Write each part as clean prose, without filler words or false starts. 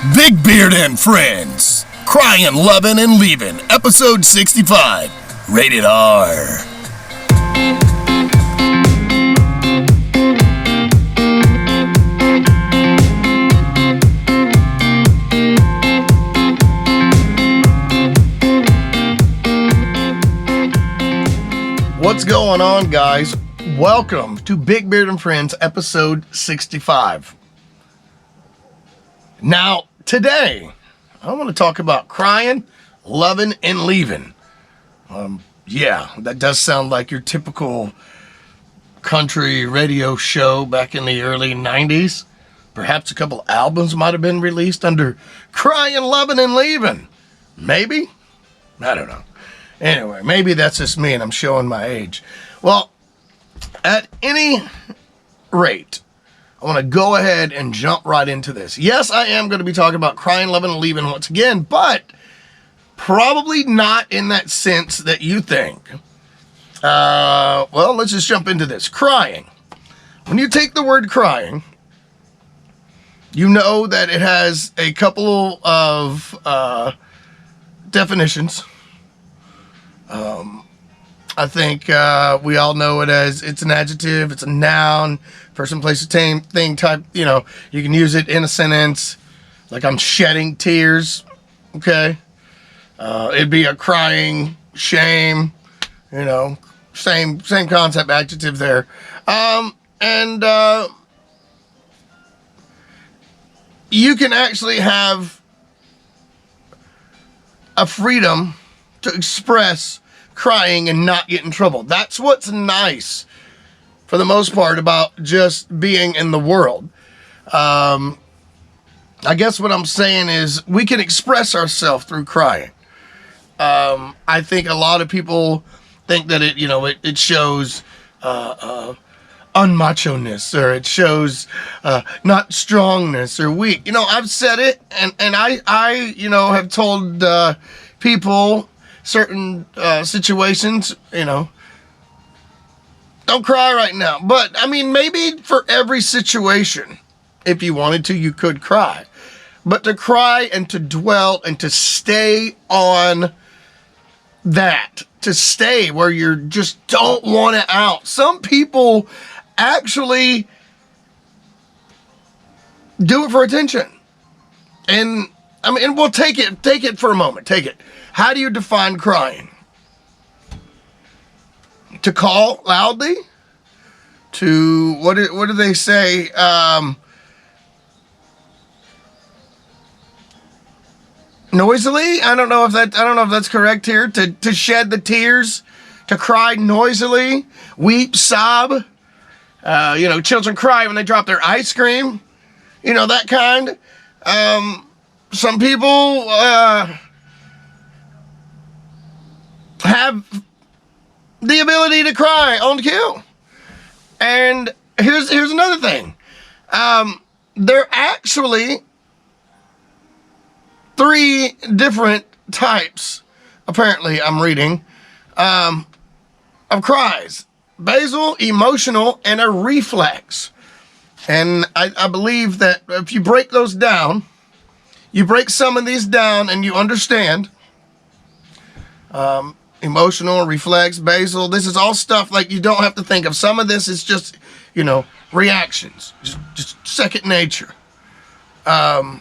Big Beard and Friends, Cryin, Lovin, and Leavin, episode 65, rated R. What's going on, guys? Welcome to Big Beard and Friends, episode 65. Now, today, I want to talk about cryin, lovin, and leavin. Yeah, that does sound like your typical country radio show back in the early 90s. Perhaps a couple albums might have been released under cryin, lovin, and leavin. Maybe? I don't know. Anyway, maybe that's just me and I'm showing my age. Well, at any rate, I want to go ahead and jump right into this. Yes, I am going to be talking about cryin, lovin, and leavin once again, but probably not in that sense that you think. Well, let's just jump into this. Cryin. When you take the word cryin, you know that it has a couple of definitions. I think we all know it as it's an adjective, it's a noun, person, place, thing type. You know, you can use it in a sentence, like I'm shedding tears. Okay, it'd be a crying shame. You know, same concept, adjective there. And you can actually have a freedom to express crying and not get in trouble. That's what's nice, for the most part, about just being in the world. I guess what I'm saying is we can express ourselves through crying. I think a lot of people think that it shows unmacho-ness, or it shows not strongness or weak. You know, I've said it, and I have told people certain situations, don't cry right now. But I mean, maybe for every situation, if you wanted to, you could cry. But to cry and to dwell and to stay on that, to stay where you just don't want it out. Some people actually do it for attention. And I mean, we'll take it for a moment. Take it. How do you define crying? To call loudly? To what do they say? Noisily? I don't know if that's correct here. To shed the tears, to cry noisily, weep, sob. Children cry when they drop their ice cream. That kind. Some people have the ability to cry on cue. And here's another thing. There are actually 3 different types, apparently I'm reading, of cries. Basal, emotional, and a reflex. And I believe that if you break those down, you break some of these down and you understand, emotional, reflex, basal, this is all stuff like you don't have to think of. Some of this is just, reactions, just second nature. I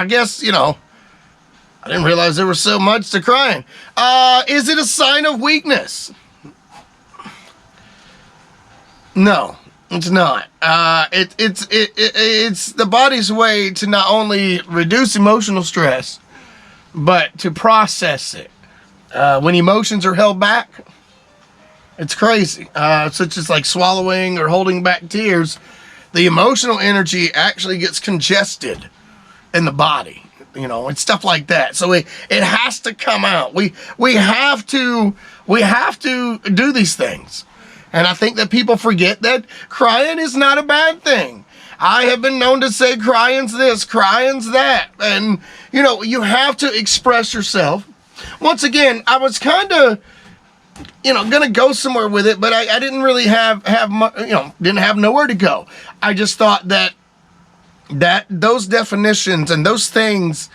guess, I didn't realize there was so much to crying. Is it a sign of weakness? No, it's not. It's the body's way to not only reduce emotional stress, but to process it. When emotions are held back, it's crazy. Such as like swallowing or holding back tears, the emotional energy actually gets congested in the body, and stuff like that. So it has to come out. We have to do these things. And I think that people forget that crying is not a bad thing. I have been known to say crying's this, crying's that. And, you have to express yourself. Once again, I was kind of, going to go somewhere with it, but I didn't really have didn't have nowhere to go. I just thought that those definitions and those things,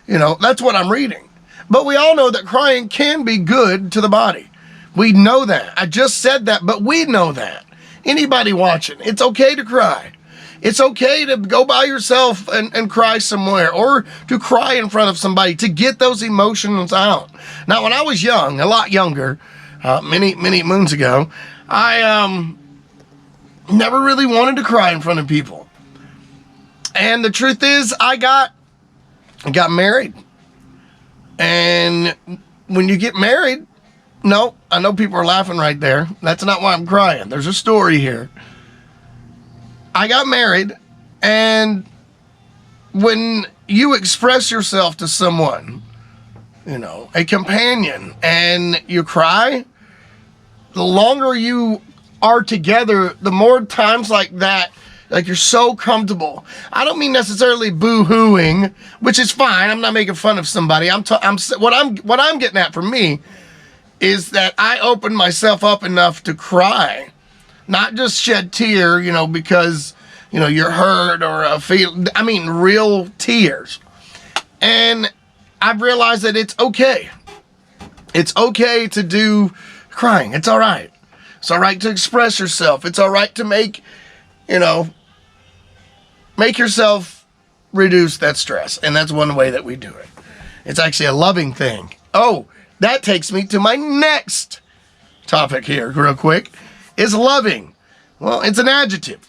that's what I'm reading. But we all know that crying can be good to the body. We know that. I just said that, but we know that. Anybody watching, it's okay to cry. It's okay to go by yourself and cry somewhere, or to cry in front of somebody, to get those emotions out. Now, when I was young, a lot younger, many moons ago, I never really wanted to cry in front of people. And the truth is, I got married. And when you get married, no, I know people are laughing right there. That's not why I'm crying. There's a story here. I got married, and when you express yourself to someone, a companion, and you cry, the longer you are together, the more times like that, like you're so comfortable. I don't mean necessarily boo-hooing, which is fine. I'm not making fun of somebody. What I'm getting at for me is that I open myself up enough to cry, not just shed tear, because you're hurt or real tears. And I've realized that it's okay. It's okay to do crying. It's all right. It's all right to express yourself. It's all right to make yourself reduce that stress. And that's one way that we do it. It's actually a loving thing. Oh, that takes me to my next topic here real quick, is loving. Well, it's an adjective.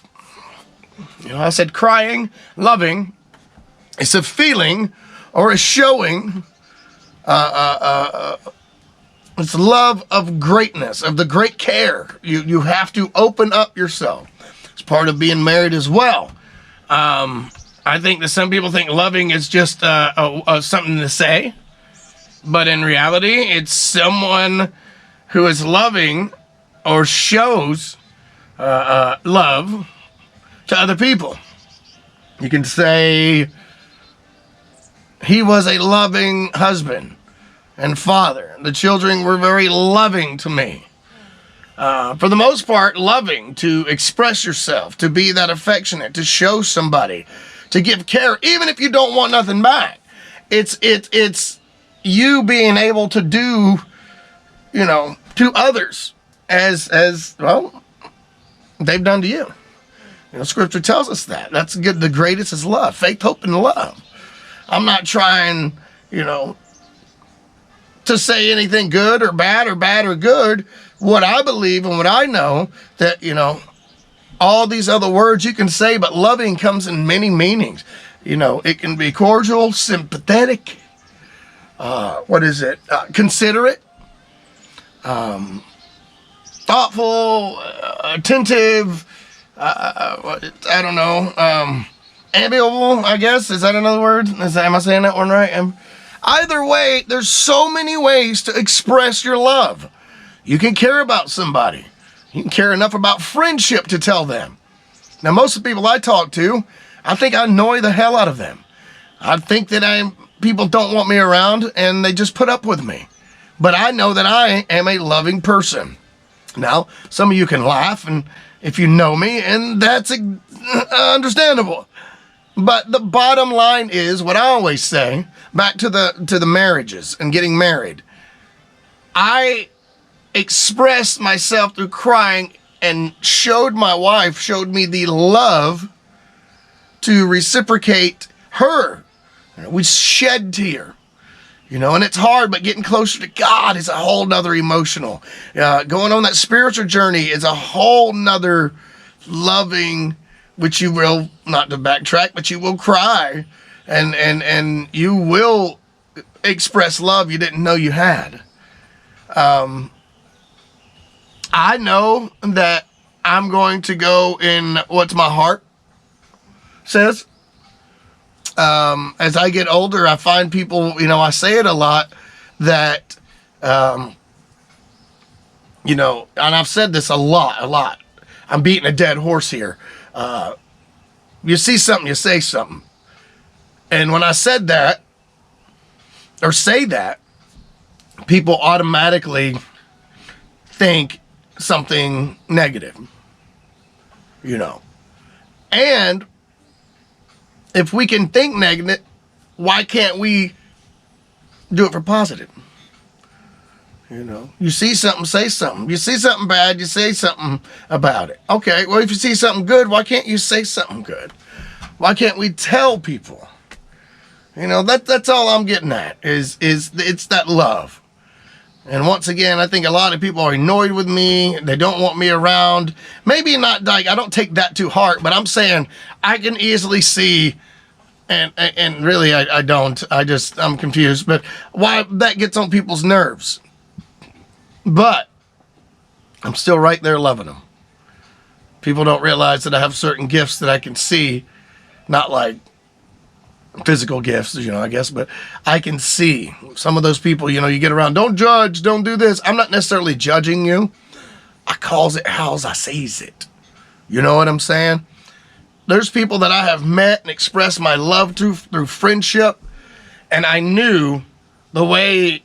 I said crying, loving. It's a feeling or a showing. It's love of greatness, of the great care. You have to open up yourself. It's part of being married as well. I think that some people think loving is just something to say. But in reality, it's someone who is loving or shows love to other people. You can say, he was a loving husband and father. The children were very loving to me. For the most part, loving, to express yourself, to be that affectionate, to show somebody, to give care, even if you don't want nothing back. It's you being able to do, to others as well, they've done to you. Scripture tells us that. That's good. The greatest is love, faith, hope, and love. I'm not trying, to say anything good or bad or good. What I believe and what I know, that, all these other words you can say, but loving comes in many meanings. It can be cordial, sympathetic, considerate, thoughtful, attentive, amiable, I guess. Is that another word? Am I saying that one right? Either way, there's so many ways to express your love. You can care about somebody. You can care enough about friendship to tell them. Now, most of the people I talk to, I think I annoy the hell out of them. I think that people don't want me around, and they just put up with me. But I know that I am a loving person. Now, some of you can laugh, and if you know me, and that's understandable. But the bottom line is what I always say, back to the marriages and getting married. I expressed myself through crying and showed me the love to reciprocate her. We shed tear. And it's hard, but getting closer to God is a whole nother emotional. Going on that spiritual journey is a whole nother loving, which you will, not to backtrack, but you will cry and you will express love you didn't know you had. I know that I'm going to go in what my heart says. As I get older, I find people, I say it a lot, that, and I've said this a lot. I'm beating a dead horse here. You see something, you say something. And when I said that, or say that, people automatically think something negative, And if we can think negative, why can't we do it for positive? You know, you see something, say something. You see something bad, you say something about it. Okay, well, if you see something good, why can't you say something good? Why can't we tell people? You know, that's all I'm getting at, is it's that love. And once again, I think a lot of people are annoyed with me. They don't want me around. Maybe not, like, I don't take that to heart, but I'm saying I can easily see, and really I don't. I'm confused, but why that gets on people's nerves. But I'm still right there loving them. People don't realize that I have certain gifts that I can see, not like physical gifts, you know, I guess, but I can see some of those people, you know, you get around, don't judge, don't do this. I'm not necessarily judging you. I calls it how's I sees it. You know what I'm saying? There's people that I have met and expressed my love to through friendship, and I knew the way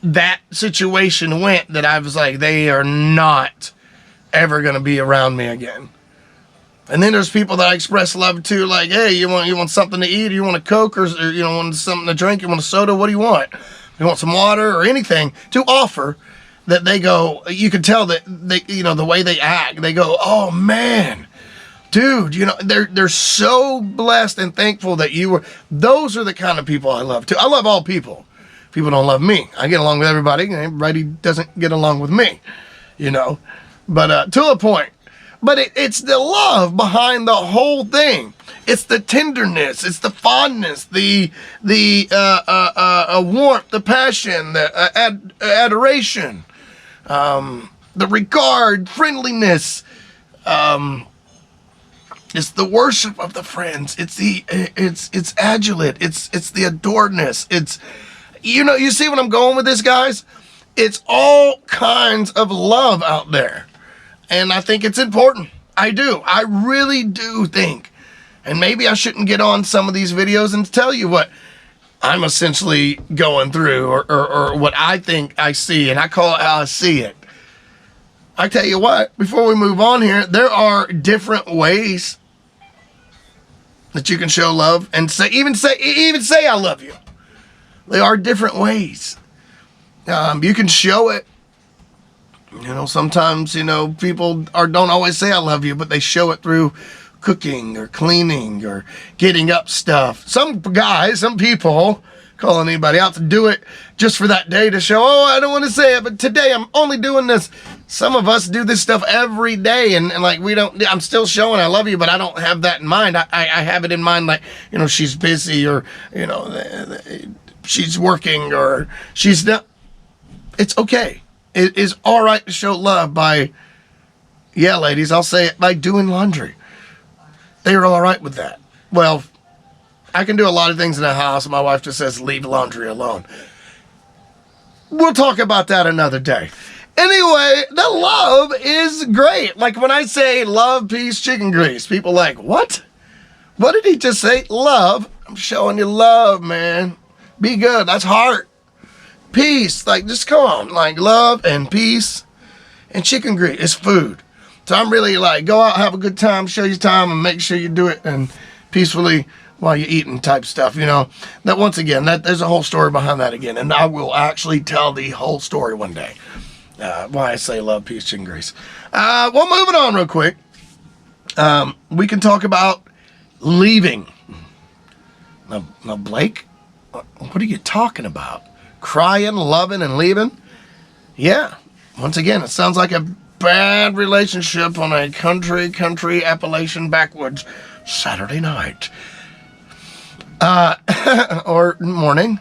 that situation went that I was like, they are not ever going to be around me again. And then there's people that I express love to, like, hey, you want something to eat, or you want a Coke, or you know, want something to drink, you want a soda, what do you want? You want some water or anything to offer, that they go, you can tell that they, you know, the way they act, they go, oh man, dude, you know, they're so blessed and thankful that you were. Those are the kind of people I love too. I love all people. People don't love me. I get along with everybody, and everybody doesn't get along with me, you know, but to a point. But it's the love behind the whole thing. It's the tenderness. It's the fondness, the warmth, the passion, the adoration, the regard, friendliness. It's the worship of the friends. It's adulate. It's the adoredness. It's, you know, you see what I'm going with this, guys? It's all kinds of love out there. And I think it's important. I do. I really do think. And maybe I shouldn't get on some of these videos and tell you what I'm essentially going through, or what I think I see, and I call it how I see it. I tell you what, before we move on here, there are different ways that you can show love and even say I love you. There are different ways. You can show it. You know, sometimes, you know, people don't always say I love you, but they show it through cooking or cleaning or getting up stuff. Some guys, some people, calling anybody out to do it just for that day to show, oh, I don't want to say it, but today I'm only doing this. Some of us do this stuff every day, and like, I'm still showing I love you, but I don't have that in mind. I have it in mind, like, you know, she's busy, or, you know, she's working, or she's not. It's okay. It is all right to show love by, yeah, ladies, I'll say it, by doing laundry. They are all right with that. Well, I can do a lot of things in the house, and my wife just says, leave laundry alone. We'll talk about that another day. Anyway, the love is great. Like when I say love, peace, chicken grease, people like, what? What did he just say? Love. I'm showing you love, man. Be good. That's heart. Peace, like, just come on, like, love and peace and chicken grease is food. So I'm really like, go out, have a good time, show you time, and make sure you do it and peacefully while you're eating type stuff, you know. That, once again, there's a whole story behind that again, and I will actually tell the whole story one day. Why I say love, peace, chicken grease. Well, moving on real quick. We can talk about leaving. Now, Blake, what are you talking about? Cryin, lovin, and leavin? Yeah. Once again, it sounds like a bad relationship on a country Appalachian backwoods Saturday night. Or morning.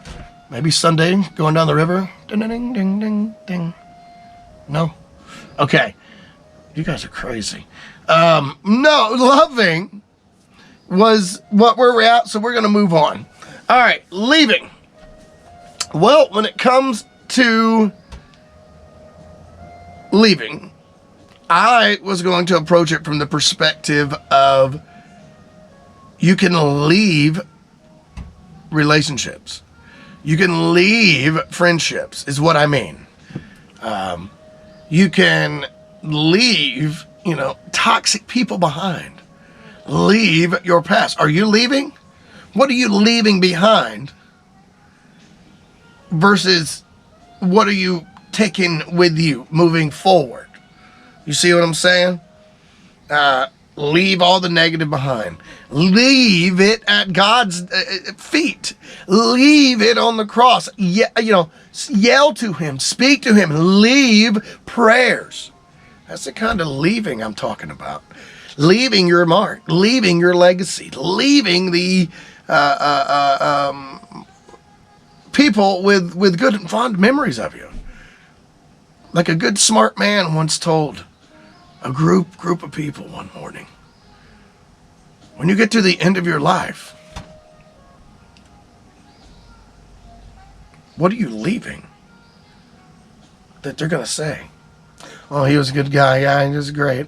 Maybe Sunday, going down the river. Ding, ding, ding, ding, ding. No? Okay. You guys are crazy. No, loving was what we're at, so we're going to move on. All right, leaving. Well, when it comes to leaving, I was going to approach it from the perspective of you can leave relationships. You can leave friendships, is what I mean. You can leave, you know, toxic people behind. Leave your past. Are you leaving? What are you leaving behind versus what are you taking with you moving forward? You see what I'm saying? Leave all the negative behind. Leave it at God's feet. Leave it on the cross. Yell to him. Speak to him. Leave prayers. That's the kind of leaving I'm talking about. Leaving your mark. Leaving your legacy. Leaving the people with good and fond memories of you. Like a good smart man once told a group of people one morning, when you get to the end of your life, what are you leaving that they're going to say? Oh, he was a good guy. Yeah, he was great.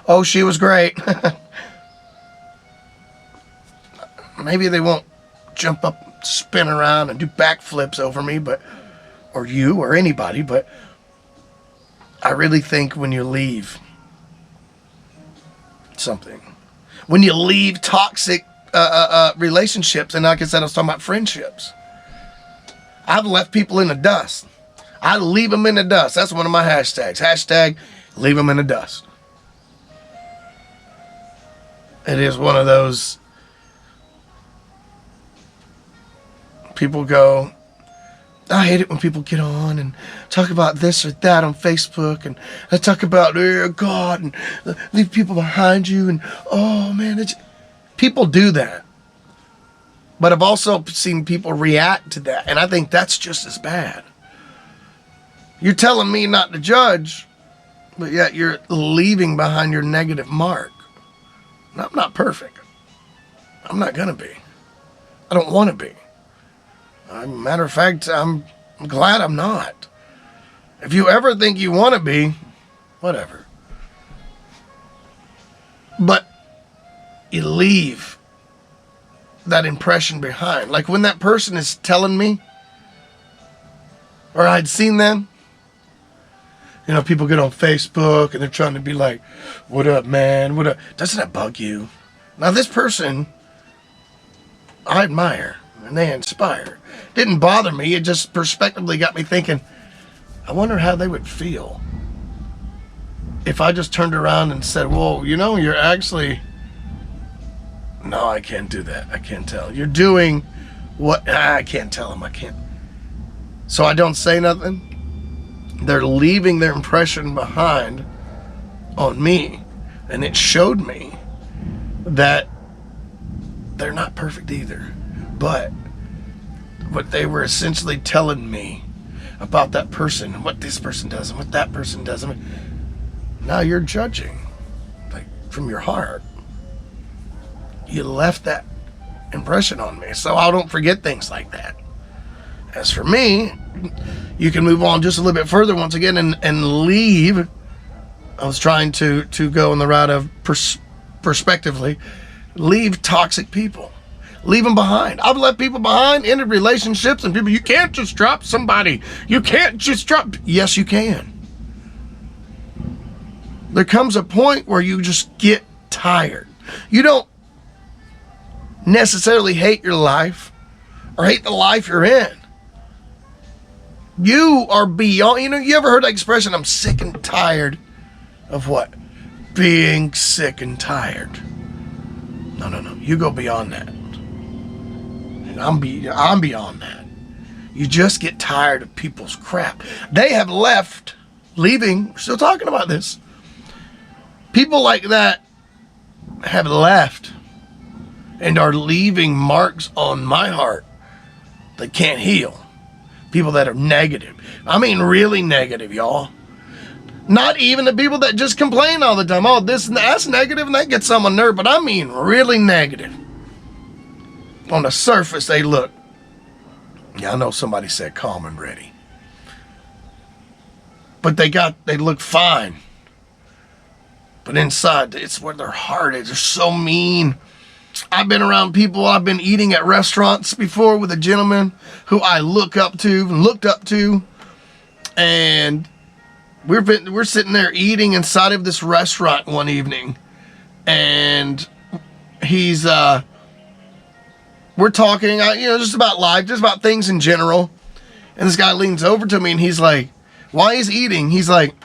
Oh, she was great. Maybe they won't jump up, spin around, and do backflips over me, or you, or anybody, but I really think when you leave something, when you leave toxic relationships, and like I said, I was talking about friendships. I've left people in the dust. I leave them in the dust. That's one of my hashtags. Hashtag leave them in the dust. It is one of those people go, I hate it when people get on and talk about this or that on Facebook, and I talk about God and leave people behind you, and oh man, people do that. But I've also seen people react to that, and I think that's just as bad. You're telling me not to judge, but yet you're leaving behind your negative mark. And I'm not perfect. I'm not gonna be. I don't want to be. Matter of fact, I'm glad I'm not. If you ever think you want to be, whatever. But you leave that impression behind. Like when that person is telling me, or I'd seen them, people get on Facebook and they're trying to be like, what up, man? What up? Doesn't that bug you? Now this person, I admire and they inspire. Didn't bother me. It just prospectively got me thinking, I wonder how they would feel if I just turned around and said, well, you're actually, no, I can't do that. I can't tell. You're doing what, I can't tell them. I can't. So I don't say nothing. They're leaving their impression behind on me. And it showed me that they're not perfect either. But what they were essentially telling me about that person, and what this person does, and what that person does. Now you're judging, like from your heart. You left that impression on me, so I don't forget things like that. As for me, you can move on just a little bit further once again and leave. I was trying to go in the route of prospectively, leave toxic people. Leave them behind. I've left people behind, ended relationships, and people, you can't just drop somebody. You can't just drop. Yes, you can. There comes a point where you just get tired. You don't necessarily hate your life or hate the life you're in. You are beyond, you ever heard that expression, I'm sick and tired of what? Being sick and tired. No. You go beyond that. And I'm beyond that. You just get tired of people's crap. They have left, leaving, we're still talking about this. People like that have left and are leaving marks on my heart that can't heal. People that are negative. I mean really negative, y'all. Not even the people that just complain all the time. Oh, that's negative and that gets on my nerve. But I mean really negative. On the surface, they look, I know somebody said calm and ready. But they look fine. But inside, it's where their heart is. They're so mean. I've been around people. I've been eating at restaurants before with a gentleman who I looked up to. And we're sitting there eating inside of this restaurant one evening. And he's we're talking, just about life, just about things in general. And this guy leans over to me and he's like, while he's eating, he's like,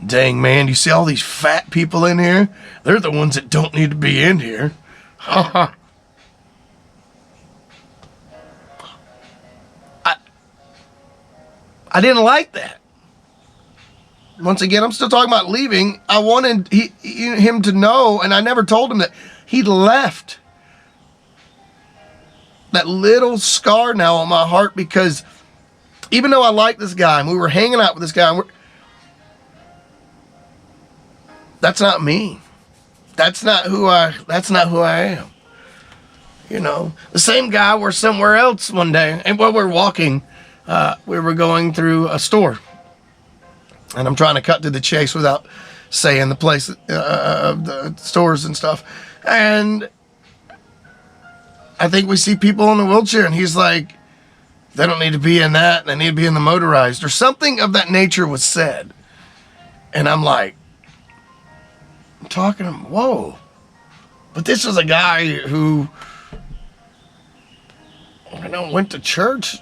dang, man, you see all these fat people in here? They're the ones that don't need to be in here. I didn't like that. Once again, I'm still talking about leaving. I wanted him to know, and I never told him that he left that little scar now on my heart, because even though I like this guy and we were hanging out with this guy, that's not me. That's not who I am. The same guy, we're somewhere else one day, and while we're walking, we were going through a store, and I'm trying to cut to the chase without saying the place, the stores and stuff, and I think we see people in a wheelchair, and he's like, they don't need to be in that, they need to be in the motorized, or something of that nature was said. And I'm like, I'm talking to him, whoa. But this was a guy who, went to church.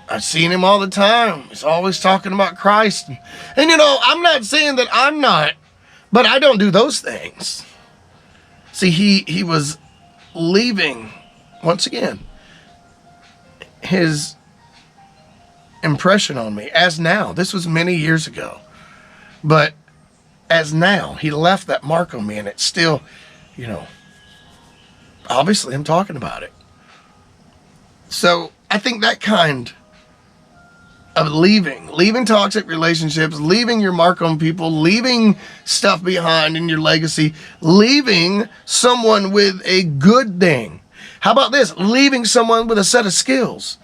I've seen him all the time. He's always talking about Christ. And I'm not saying that I'm not, but I don't do those things. See, he was leaving, once again, his impression on me as now. This was many years ago. But as now, he left that mark on me, and it's still, obviously I'm talking about it. So I think that kind of leaving toxic relationships, leaving your mark on people, leaving stuff behind in your legacy, leaving someone with a good thing. How about this? Leaving someone with a set of skills,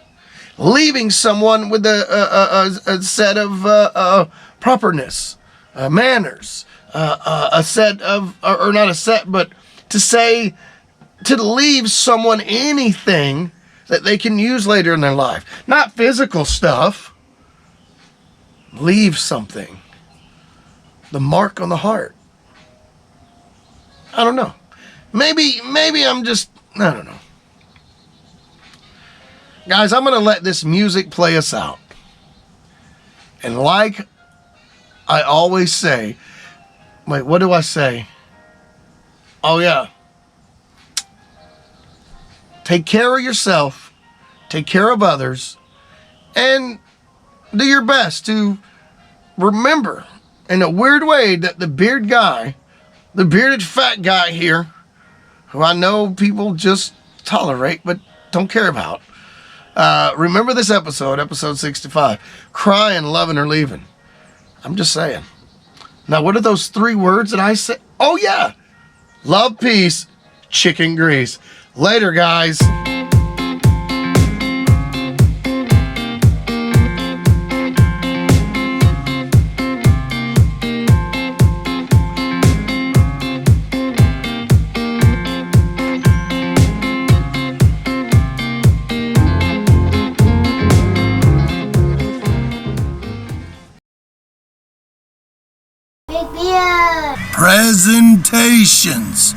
leaving someone with a set of properness, manners, a set of, or not a set, but to leave someone anything that they can use later in their life. Not physical stuff. Leave something. The mark on the heart. I don't know. Maybe I'm just, I don't know. Guys, I'm going to let this music play us out. And like I always say, wait, what do I say? Oh, yeah. Take care of yourself, take care of others, and do your best to remember, in a weird way, that the bearded fat guy here, who I know people just tolerate but don't care about, remember this episode 65, cryin, lovin, or leavin. I'm just saying. Now, what are those 3 words that I said? Oh, yeah. Love, peace, chicken grease. Later, guys. Big Beard. Presentations.